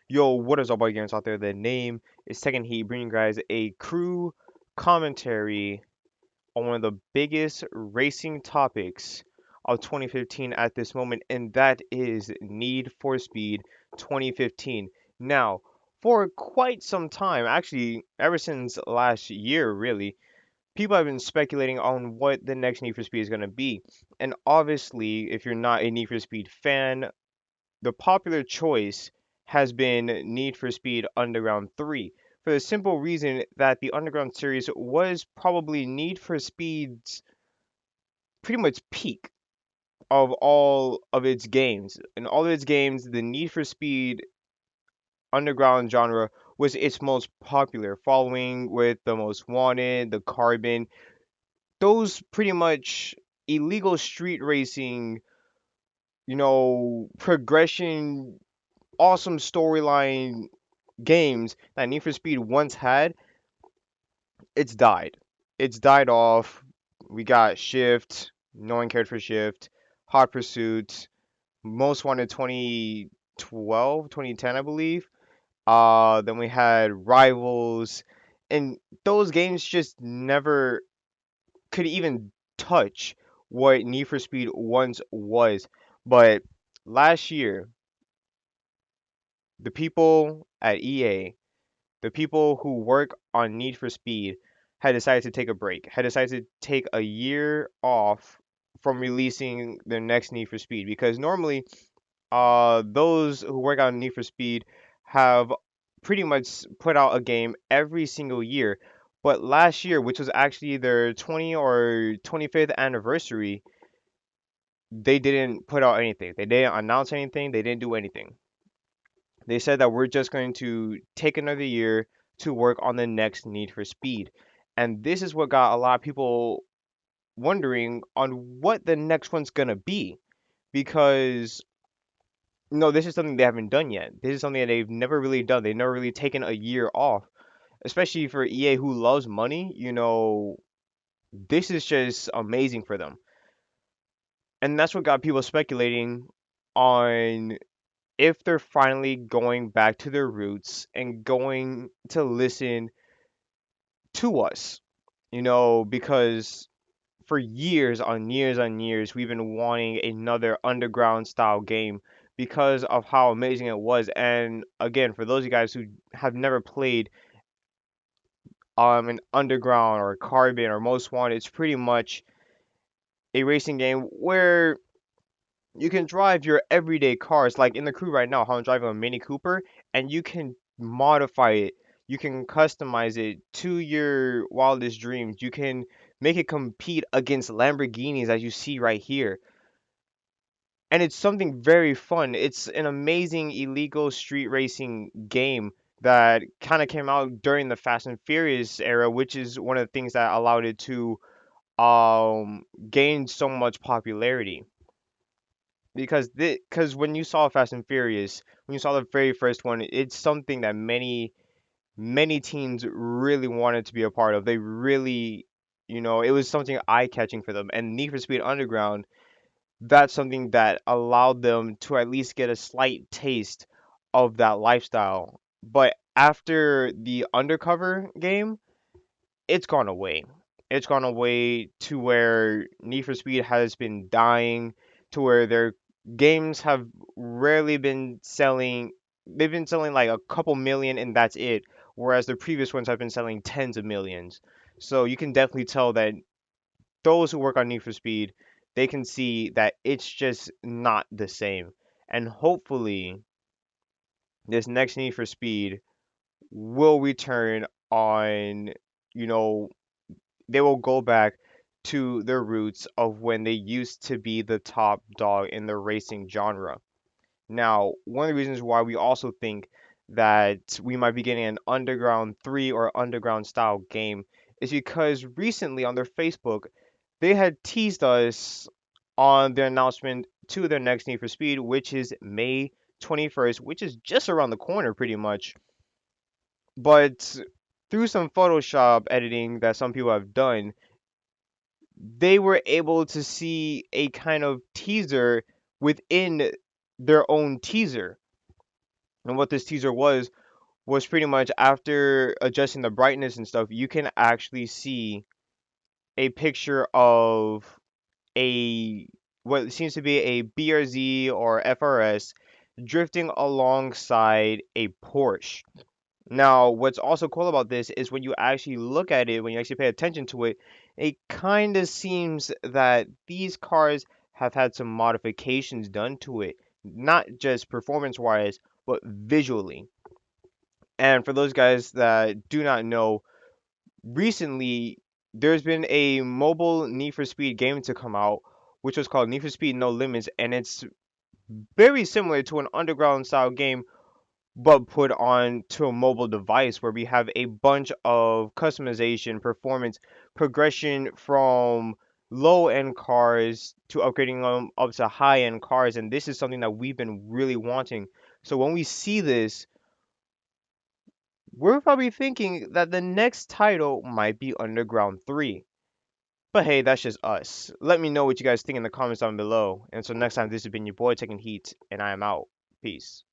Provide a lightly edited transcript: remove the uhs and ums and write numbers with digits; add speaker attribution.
Speaker 1: Yo, what is up, all gamers out there? The name is Second Heat, bringing you guys a crew commentary on one of the biggest racing topics of 2015 at this moment, and that is Need for Speed 2015. Now, for quite some time, actually, ever since last year, really, people have been speculating on what the next Need for Speed is going to be. And obviously, if you're not a Need for Speed fan, the popular choice has been Need for Speed Underground 3 for the simple reason that the Underground series was probably Need for Speed's pretty much peak of all of its games. In all of its games, the Need for Speed Underground genre was its most popular, following with the Most Wanted, the Carbon, those pretty much illegal street racing, progression, awesome storyline games that Need for Speed once had, it's died. It's died off. We got Shift. No one cared for Shift. Hot Pursuit. Most Wanted 2012, 2010, I believe. Then we had Rivals. And those games just never could even touch what Need for Speed once was. But last year, the people at EA, the people who work on Need for Speed, had decided to take a break, had decided to take a year off from releasing their next Need for Speed because normally those who work on Need for Speed have pretty much put out a game every single year. But last year, which was actually their 20 or 25th anniversary, they didn't put out anything. They didn't announce anything. They didn't do anything. They said that we're just going to take another year to work on the next Need for Speed. And this is what got a lot of people wondering on what the next one's going to be. Because, no, this is something they haven't done yet. This is something that they've never really done. They've never really taken a year off. Especially for EA who loves money, this is just amazing for them. And that's what got people speculating on if they're finally going back to their roots and going to listen to us, because for years on years on years, we've been wanting another underground style game because of how amazing it was. And again, for those of you guys who have never played an underground or carbon or most wanted, it's pretty much a racing game where you can drive your everyday cars, like in the crew right now, how I'm driving a Mini Cooper, and you can modify it. You can customize it to your wildest dreams. You can make it compete against Lamborghinis, as you see right here. And it's something very fun. It's an amazing illegal street racing game that kind of came out during the Fast and Furious era, which is one of the things that allowed it to gain so much popularity because when you saw Fast and Furious, when you saw the very first one, it's something that many teens really wanted to be a part of. They really, it was something eye-catching for them. And Need for Speed Underground, that's something that allowed them to at least get a slight taste of that lifestyle. But after the Undercover game, it's gone away. It's gone away to where Need for Speed has been dying, to where their games have rarely been selling. They've been selling like a couple million and that's it, whereas the previous ones have been selling tens of millions. So you can definitely tell that those who work on Need for Speed, they can see that it's just not the same. And hopefully, this next Need for Speed will return on, you know, they will go back to their roots of when they used to be the top dog in the racing genre. Now, one of the reasons why we also think that we might be getting an Underground 3 or Underground style game is because recently on their Facebook, they had teased us on their announcement to their next Need for Speed, which is May 21st, which is just around the corner pretty much. But through some Photoshop editing that some people have done, they were able to see a kind of teaser within their own teaser. And what this teaser was pretty much after adjusting the brightness and stuff, you can actually see a picture of a what seems to be a BRZ or FRS drifting alongside a Porsche. Now, what's also cool about this is when you actually look at it, when you actually pay attention to it, it kind of seems that these cars have had some modifications done to it, not just performance wise, but visually. And for those guys that do not know, recently there's been a mobile Need for Speed game to come out, which was called Need for Speed No Limits, and it's very similar to an underground style game, but put on to a mobile device where we have a bunch of customization, performance, progression from low end cars to upgrading them up to high end cars, and this is something that we've been really wanting. So when we see this, we're probably thinking that the next title might be Underground 3. But hey, that's just us. Let me know what you guys think in the comments down below. And so next time, this has been your boy taking heat, and I am out. Peace.